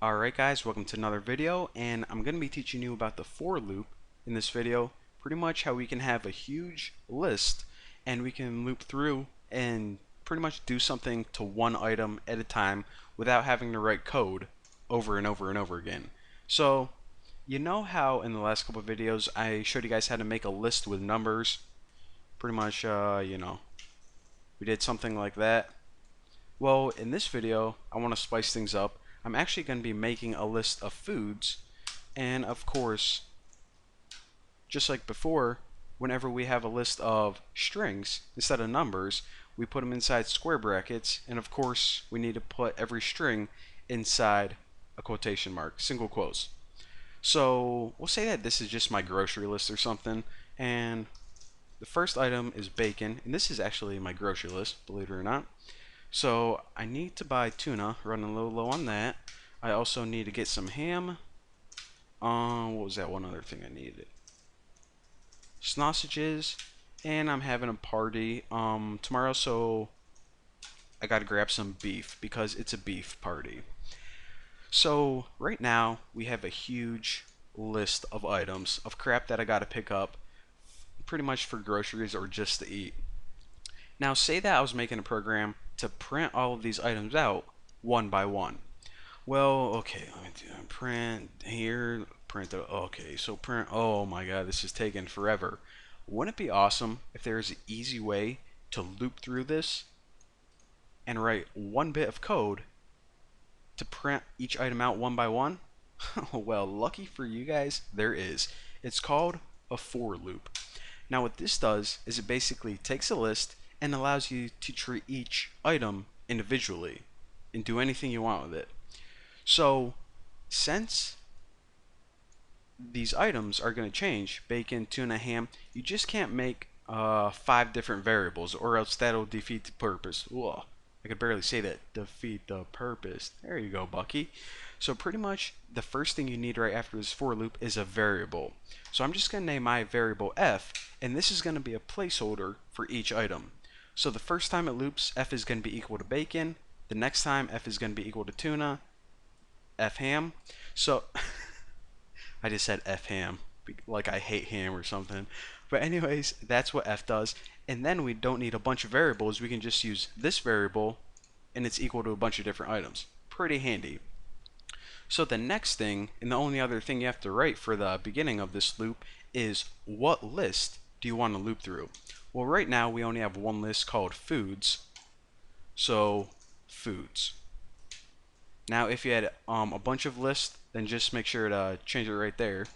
Alright guys, welcome to another video, and I'm going to be teaching you about the for loop in this video. Pretty much how we can have a huge list and we can loop through and pretty much do something to one item at a time without having to write code over and over and over again. So, you know how in the last couple of videos I showed you guys how to make a list with numbers? Pretty much, we did something like that. Well, in this video, I want to spice things up. I'm actually going to be making a list of foods, and of course, just like before, whenever we have a list of strings instead of numbers, we put them inside square brackets, and of course, we need to put every string inside a quotation mark, single quotes. So we'll say that this is just my grocery list or something, and the first item is bacon, and this is actually my grocery list, believe it or not. So I need to buy tuna, running a little low on that. I also need to get some ham. What was that one other thing I needed? Sausages, and I'm having a party tomorrow, so I gotta grab some beef because it's a beef party. So right now we have a huge list of items of crap that I gotta pick up, pretty much for groceries or just to eat. Now say that I was making a program to print all of these items out one by one. Well, okay, let me do print here, okay, so print, oh my god, this is taking forever. Wouldn't it be awesome if there is an easy way to loop through this and write one bit of code to print each item out one by one? Well, lucky for you guys, there is. It's called a for loop. Now what this does is it basically takes a list and allows you to treat each item individually and do anything you want with it. So since these items are going to change, bacon, tuna, ham, you just can't make 5 different variables, or else that'll defeat the purpose. Whoa, I could barely say that. Defeat the purpose. There you go, Bucky. So pretty much the first thing you need right after this for loop is a variable. So I'm just going to name my variable f, and this is going to be a placeholder for each item. So the first time it loops, f is going to be equal to bacon. The next time, f is going to be equal to tuna, f ham. So I just said f ham, like I hate ham or something. But anyways, that's what f does. And then we don't need a bunch of variables. We can just use this variable, and it's equal to a bunch of different items. Pretty handy. So the next thing, and the only other thing you have to write for the beginning of this loop, is what list do you want to loop through? Well, right now we only have one list called foods. So foods. Now if you had a bunch of lists, then just make sure to change it right there.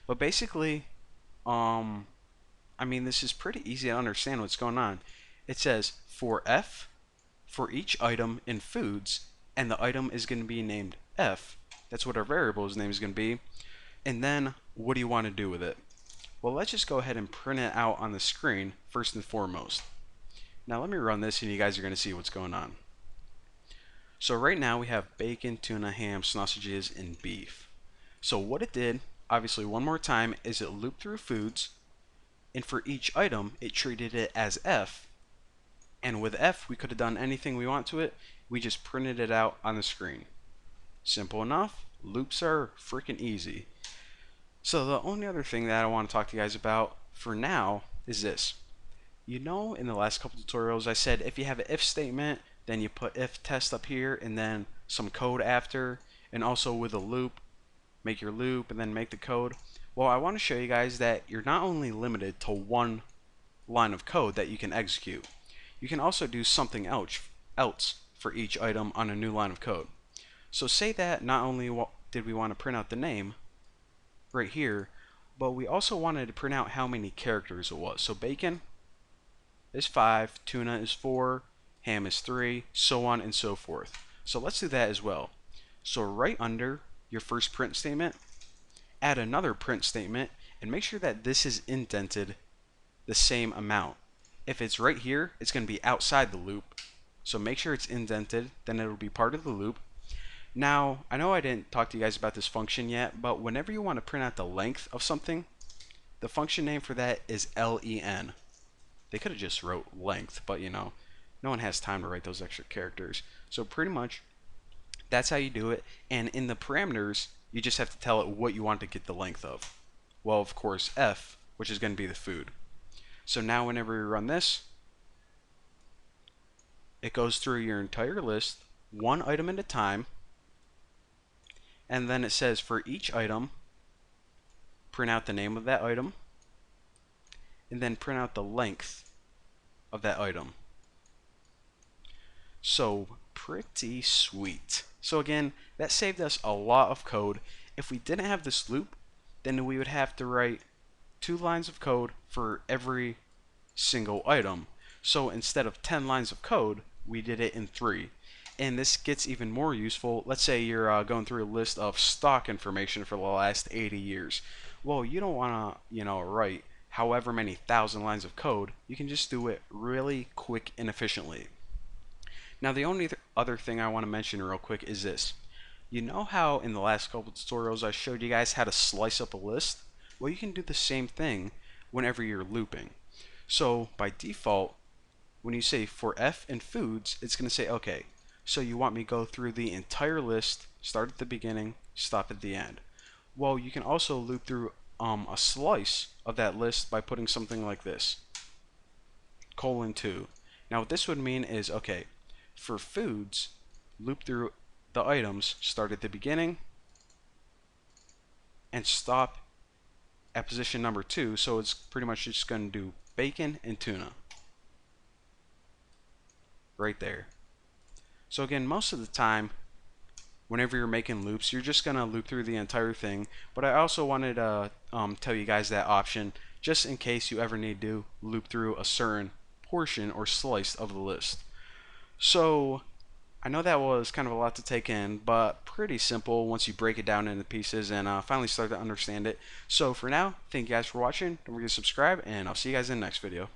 But basically, this is pretty easy to understand what's going on. It says for f, for each item in foods, and the item is going to be named f. That's what our variable's name is going to be. And then what do you want to do with it? Well, let's just go ahead and print it out on the screen first and foremost. Now let me run this and you guys are going to see what's going on. So right now we have bacon, tuna, ham, sausages, and beef. So what it did, obviously one more time, is it looped through foods, and for each item it treated it as f, and with f we could have done anything we want to it. We just printed it out on the screen. Simple enough. Loops are freaking easy. So the only other thing that I want to talk to you guys about for now is this. You know, in the last couple tutorials I said if you have an if statement, then you put if test up here and then some code after, and also with a loop, make your loop and then make the code. Well, I want to show you guys that you're not only limited to one line of code that you can execute. You can also do something else for each item on a new line of code. So say that not only did we want to print out the name right here, but we also wanted to print out how many characters it was. So bacon is 5, tuna is 4, ham is 3, so on and so forth. So let's do that as well. So right under your first print statement, add another print statement and make sure that this is indented the same amount. If it's right here, it's going to be outside the loop. So make sure it's indented, then it'll be part of the loop. Now, I know I didn't talk to you guys about this function yet, but whenever you want to print out the length of something, the function name for that is len. They could have just wrote length, but no one has time to write those extra characters. So pretty much, That's how you do it. And in the parameters, you just have to tell it what you want to get the length of. Well, of course, F, which is going to be the food. So now whenever you run this, it goes through your entire list, one item at a time, and then it says for each item, print out the name of that item, and then print out the length of that item. So pretty sweet. So again, that saved us a lot of code. If we didn't have this loop, then we would have to write 2 lines of code for every single item. So instead of 10 lines of code, we did it in 3. And this gets even more useful. Let's say you're going through a list of stock information for the last 80 years. Well, you don't want to, write however many thousand lines of code. You can just do it really quick and efficiently. Now, the only other thing I want to mention real quick is this. You know how in the last couple tutorials I showed you guys how to slice up a list? Well, you can do the same thing whenever you're looping. So by default, when you say for F and foods, it's going to say, okay, so you want me to go through the entire list, start at the beginning, stop at the end. Well, you can also loop through a slice of that list by putting something like this, :2. Now what this would mean is, okay, for foods, loop through the items, start at the beginning, and stop at position number 2, so it's pretty much just going to do bacon and tuna. Right there. So again, most of the time, whenever you're making loops, you're just going to loop through the entire thing, but I also wanted to tell you guys that option, just in case you ever need to loop through a certain portion or slice of the list. So I know that was kind of a lot to take in, but pretty simple once you break it down into pieces and finally start to understand it. So for now, thank you guys for watching. Don't forget to subscribe, and I'll see you guys in the next video.